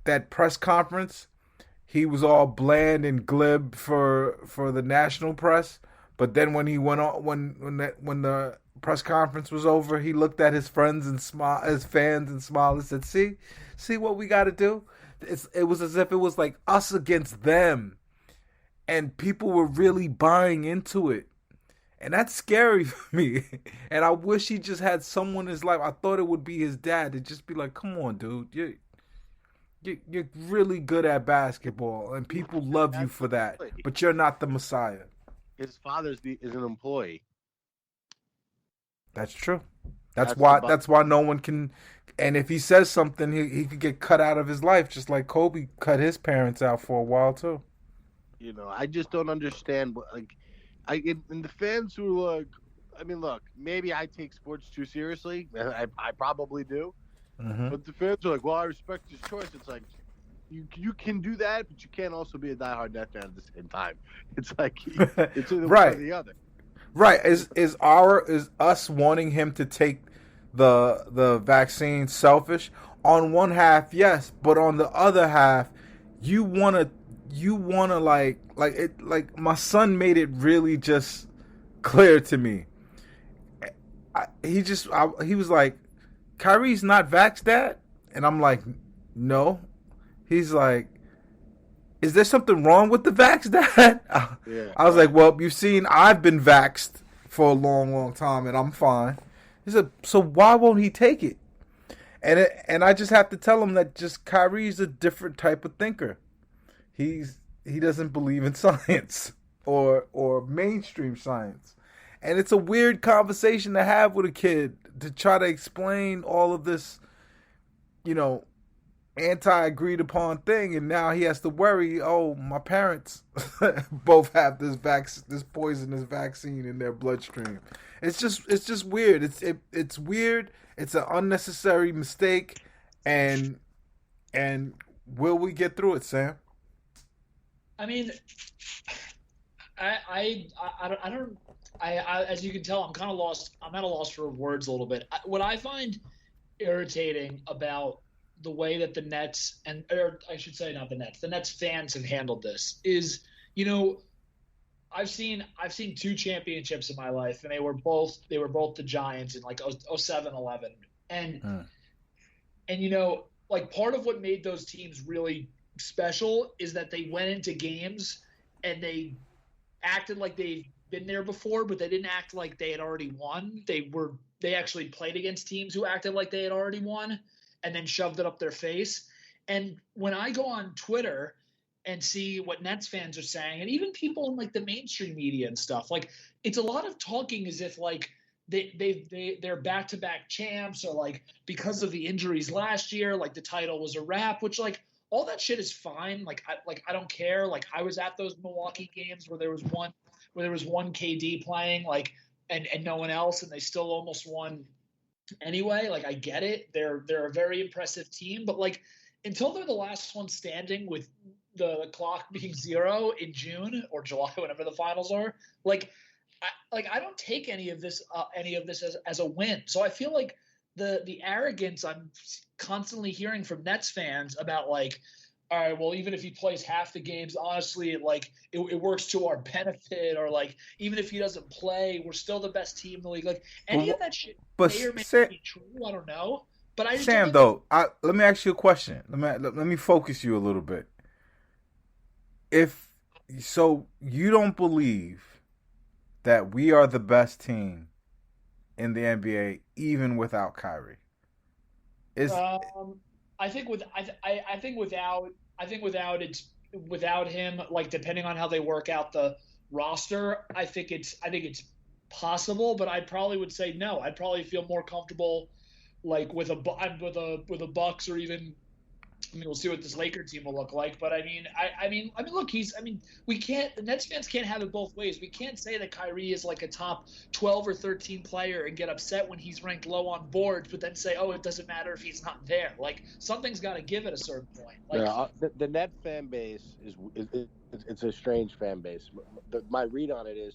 that press conference, he was all bland and glib for the national press. But then when he went on when the press conference was over, he looked at his friends and his fans and smiled and said, "See what we got to do." It was as if it was like us against them, and people were really buying into it. And that's scary for me. And I wish he just had someone in his life. I thought it would be his dad to just be like, "Come on, dude, you're really good at basketball, and people love you That's for the that. point. But you're not the Messiah." His father is an employee. That's true. That's That's the why. bottom. That's why no one can. And if he says something, he could get cut out of his life, just like Kobe cut his parents out for a while too. I just don't understand. And the fans who look, maybe I take sports too seriously. I probably do. Hmm. But the fans are like, well, I respect his choice. It's like you can do that, but you can't also be a diehard Net fan at the same time. It's like it's either one or Right. the other. Right. Is us wanting him to take the vaccine selfish? On one half, yes, but on the other half, you wanna like my son made it really just clear to me. He was like, "Kyrie's not vaxxed, Dad," and I'm like, "No." He's like, "Is there something wrong with the vax, Dad?" Yeah, I was like, "Well, you've seen I've been vaxxed for a long, long time, and I'm fine." He said, "So why won't he take it?" And I just have to tell him that just Kyrie's a different type of thinker. He doesn't believe in science or mainstream science, and it's a weird conversation to have with a kid to try to explain all of this, you know, anti agreed upon thing, and now he has to worry. Oh, my parents both have this poisonous vaccine in their bloodstream. It's just weird. It's weird. It's an unnecessary mistake, and and will we get through it, Sam? I mean, I don't. As you can tell, I'm kind of lost. I'm at a loss for words a little bit. What I find irritating about the way that the Nets or I should say not the Nets fans have handled this is, you know, I've seen two championships in my life, and they were both the Giants in like oh 07, 11. and Mm. and like part of what made those teams really special is that they went into games and they acted like they've been there before, but they didn't act like they had already won. They actually played against teams who acted like they had already won and then shoved it up their face. And when I go on Twitter and see what Nets fans are saying, and even people in like the mainstream media and stuff, like it's a lot of talking as if like they're back to back champs, or like because of the injuries last year, like the title was a wrap, which like all that shit is fine. I don't care. Like I was at those Milwaukee games where there was one KD playing, like, and no one else, and they still almost won anyway. Like I get it. They're a very impressive team, but like until they're the last one standing with the clock being zero in June or July, whenever the finals are, like I don't take any of this as a win. So I feel like the arrogance I'm constantly hearing from Nets fans about like, all right, well, even if he plays half the games, honestly, it works to our benefit, or like even if he doesn't play, we're still the best team in the league. Like any of But that shit but may or may not Sam, be true. I don't know, but I just don't Sam understand. though, let me ask you a question. Let me focus you a little bit. If so, you don't believe that we are the best team in the NBA, even without Kyrie. Is I think with I think without him, like depending on how they work out the roster, I think it's possible, but I probably would say no. I'd probably feel more comfortable like with a Bucks, or even, I mean, we'll see what this Laker team will look like. But I mean, look, we can't, the Nets fans can't have it both ways. We can't say that Kyrie is like a top 12 or 13 player and get upset when he's ranked low on boards, but then say, oh, it doesn't matter if he's not there. Like something's got to give at a certain point. Like, Yeah, the net fan base is it's a strange fan base. My read on it is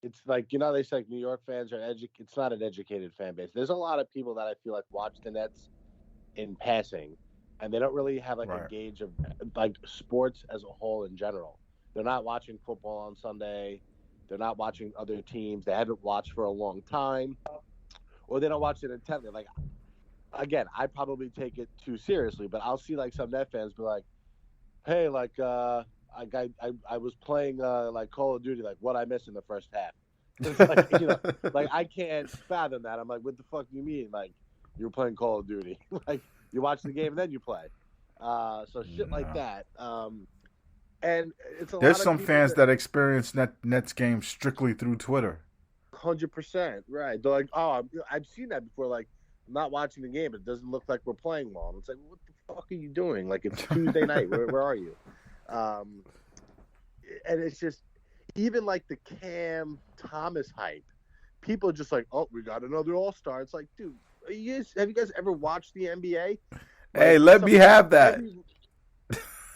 it's like they say like New York fans are It's not an educated fan base. There's a lot of people that I feel like watch the Nets in passing, and they don't really have like a Right. gauge of like sports as a whole in general. They're not watching football on Sunday. They're not watching other teams they haven't watched for a long time, or they don't watch it intently. Like again, I probably take it too seriously, but I'll see like some Net fans be like, "Hey, like I was playing like Call of Duty, like what I missed in the first half." It's like like I can't fathom that. I'm like, what the fuck do you mean? Like you're playing Call of Duty? Like you watch the game and then you play. So shit like that. And it's a There's lot of some people fans that experience Nets games strictly through Twitter. 100% right. They're like, oh, I've seen that before. Like, I'm not watching the game. It doesn't look like we're playing well. And it's like, what the fuck are you doing? Like, it's Tuesday night. Where are you? And it's just, even like the Cam Thomas hype, people are just like, oh, we got another All-Star. It's like, dude, have you guys ever watched the NBA? Like, Hey, let me have that.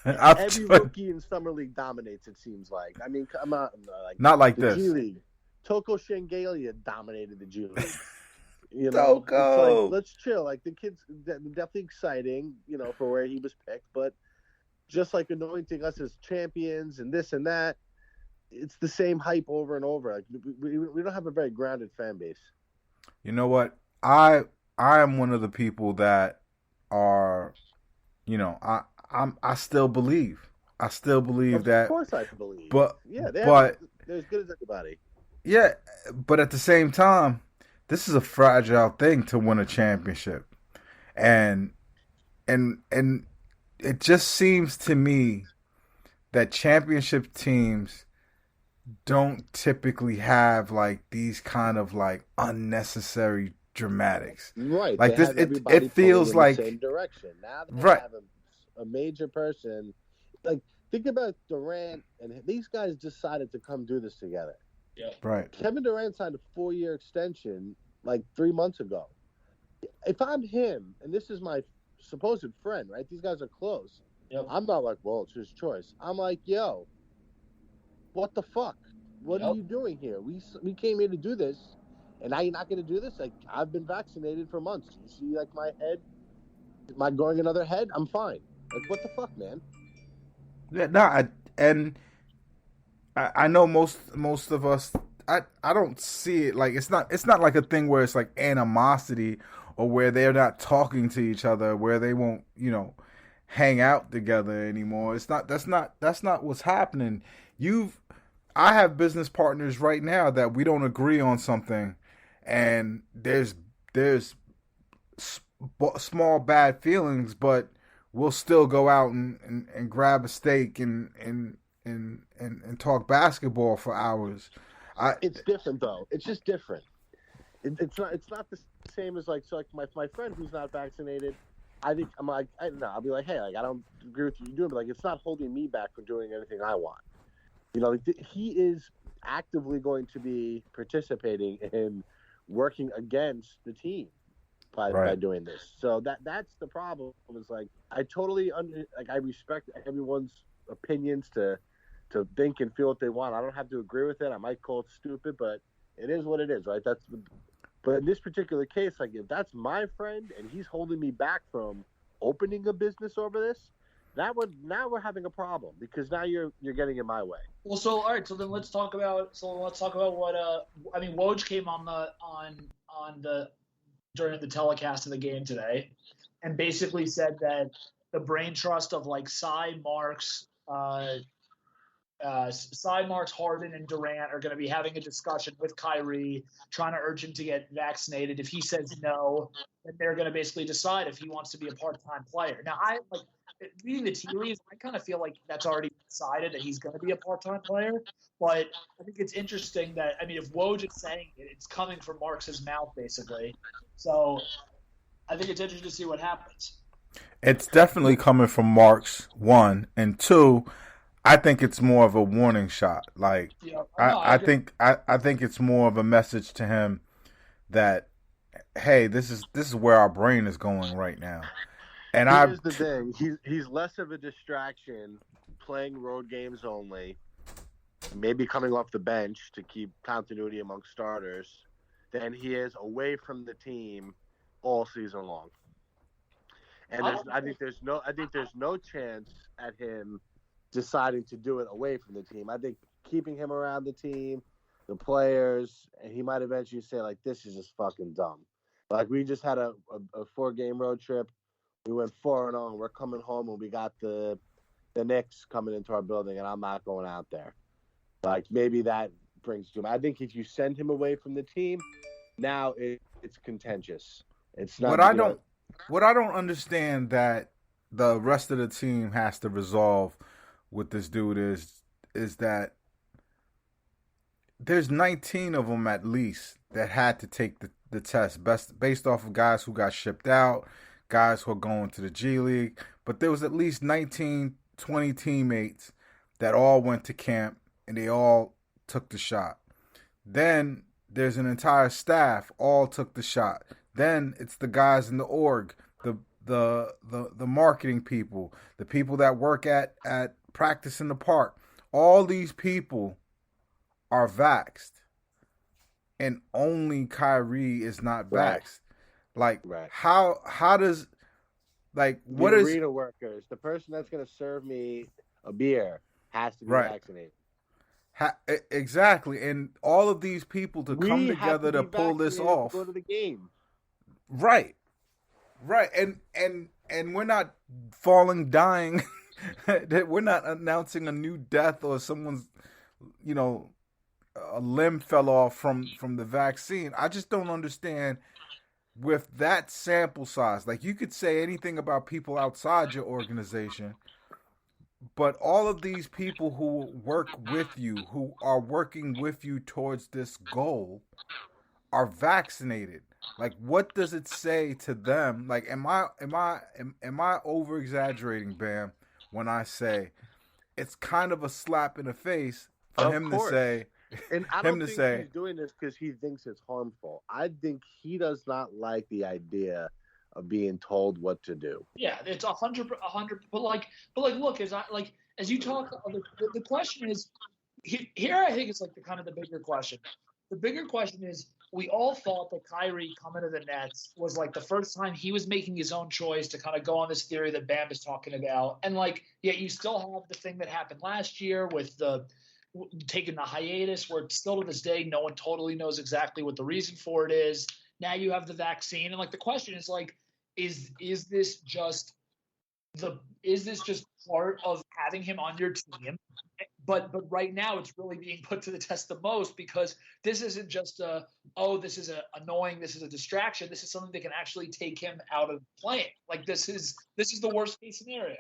Every rookie in Summer League dominates, it seems like. I mean, come on. Like, not like the this. G League. Toko Shangalia dominated the G League. Toko! It's like, let's chill. Like, the kid's definitely exciting, for where he was picked. But just like anointing us as champions and this and that, it's the same hype over and over. Like, we don't have a very grounded fan base. You know what? I am one of the people that are, I still believe. I still believe that. Of course I believe. But they're as good as anybody. Yeah, but at the same time, this is a fragile thing to win a championship. And it just seems to me that championship teams don't typically have like these kind of like unnecessary dramatics. Right. Like this, it feels like the same direction. Now they right. have a major person. Like, think about Durant, and these guys decided to come do this together. Yeah. Right. Kevin Durant signed a 4-year extension like 3 months ago. If I'm him, and this is my supposed friend, right? These guys are close. Yep. I'm not like, well, it's his choice. I'm like, yo, what the fuck? What are you doing here? We came here to do this, and now you're not going to do this? Like, I've been vaccinated for months. You see, like, my head? Am I growing another head? I'm fine. Like, what the fuck, man? Yeah, no, I know most of us. I don't see it like it's not like a thing where it's like animosity or where they're not talking to each other, where they won't hang out together anymore. That's not what's happening. I have business partners right now that we don't agree on something, and there's small bad feelings, but we'll still go out and grab a steak and talk basketball for hours. It's different though. It's just different. It's not the same as like my friend who's not vaccinated. I think I'm like I'll be like, hey, like I don't agree with what you're doing, but like it's not holding me back from doing anything I want. Like, he is actively going to be participating in working against the team by doing this. So that's the problem. Is like I totally I respect everyone's opinions to think and feel what they want. I don't have to agree with it. I might call it stupid, but it is what it is, right? But in this particular case, like if that's my friend and he's holding me back from opening a business over this, now we're having a problem because now you're getting in my way. Well, so all right, so then let's talk about what Woj came on the during the telecast of the game today, and basically said that the brain trust of like Cy Marks, Harden, and Durant are going to be having a discussion with Kyrie, trying to urge him to get vaccinated. If he says no, then they're going to basically decide if he wants to be a part-time player. Now, reading the tea leaves, I kind of feel like that's already decided that he's going to be a part-time player. But I think it's interesting that, if Woj is saying it, it's coming from Marks' mouth, basically. So I think it's interesting to see what happens. It's definitely coming from Marks, 1, and 2. I think it's more of a warning shot. Like, yeah, I think it's more of a message to him that, hey, this is where our brain is going right now. And here's the thing: he's less of a distraction playing road games only, maybe coming off the bench to keep continuity among starters, than he is away from the team all season long. And I think there's no chance at him deciding to do it away from the team. I think keeping him around the team, the players, and he might eventually say, like, this is just fucking dumb. Like, we just had a 4-game road trip. We went 4-0, and we're coming home, and we got the Knicks coming into our building, and I'm not going out there. Like, maybe that brings to him. I think if you send him away from the team, now it's contentious. It's not. What I don't understand that the rest of the team has to resolve with this dude is that there's 19 of them at least that had to take the test based off of guys who got shipped out, guys who are going to the G League. But there was at least 19, 20 teammates that all went to camp and they all took the shot. Then there's an entire staff all took the shot. Then it's the guys in the org, the marketing people, the people that work at practice in the park. All these people are vaxxed, and only Kyrie is not vaxxed. Like, how does, like, what is... The arena workers, the person that's going to serve me a beer has to be vaccinated. Exactly, and all of these people to come together to pull this off. Go to the game. Right, and we're not dying. That we're not announcing a new death or someone's, a limb fell off from the vaccine. I just don't understand with that sample size. Like, you could say anything about people outside your organization, but all of these people who work with you, who are working with you towards this goal, are vaccinated. Like, what does it say to them? Like, am I over exaggerating, Bam, when I say it's kind of a slap in the face for him to say? And I don't think he's doing this because he thinks it's harmful. I think he does not like the idea of being told what to do. Yeah, it's 100. But look, as you talk, the question is here. I think it's like the bigger question. The bigger question is, we all thought that Kyrie coming to the Nets was like the first time he was making his own choice to kind of go on this theory that Bam is talking about. And yet you still have the thing that happened last year with the taking the hiatus, where still to this day, no one totally knows exactly what the reason for it is. Now you have the vaccine. And the question is is this just part of having him on your team? But right now it's really being put to the test the most, because this isn't just this is annoying, this is a distraction. This is something that can actually take him out of playing. Like, this is the worst case scenario.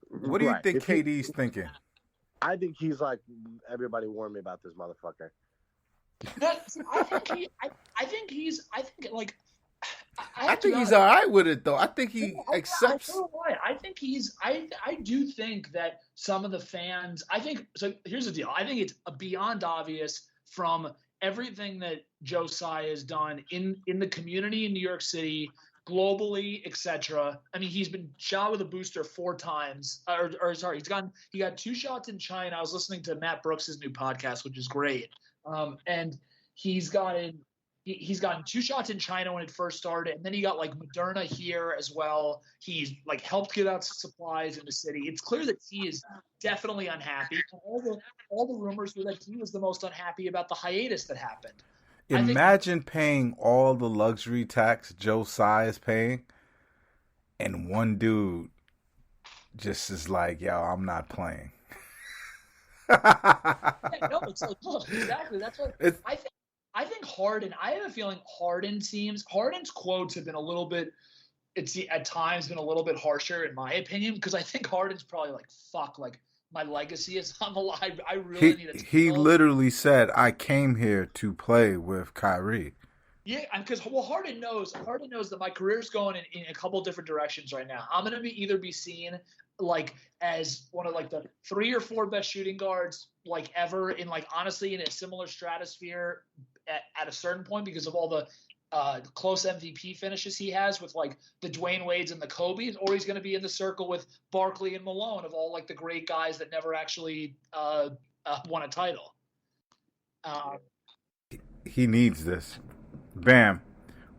What do you think KD's thinking? I think he's like, everybody warned me about this motherfucker. I think he's all right with it, though. I think he accepts. I do think that some of the fans. So. Here's the deal. I think it's beyond obvious from everything that Josiah has done in the community in New York City, globally, etc. I mean, he's been shot with a booster 4 times. He got 2 shots in China. I was listening to Matt Brooks' new podcast, which is great. And he's gotten 2 shots in China when it first started, and then he got Moderna here as well. He's helped get out supplies in the city. It's clear that he is definitely unhappy. All the rumors were that he was the most unhappy about the hiatus that happened. Imagine paying all the luxury tax Josiah is paying, and one dude just is like, yo, I'm not playing. Exactly. That's what I think Harden, I have a feeling Harden's quotes have been a little bit, at times been a little bit harsher in my opinion, because I think Harden's probably fuck, my legacy is I'm alive. I really need to. He literally said, I came here to play with Kyrie. Yeah, because Harden knows that my career's going in a couple different directions right now. I'm going to either be seen as one of the 3 or 4 best shooting guards ever in honestly in a similar stratosphere at a certain point, because of all the close MVP finishes he has with the Dwayne Wades and the Kobe's, or he's going to be in the circle with Barkley and Malone of all the great guys that never actually won a title. He needs this. Bam.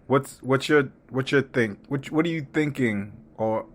What's your think? What are you thinking? Or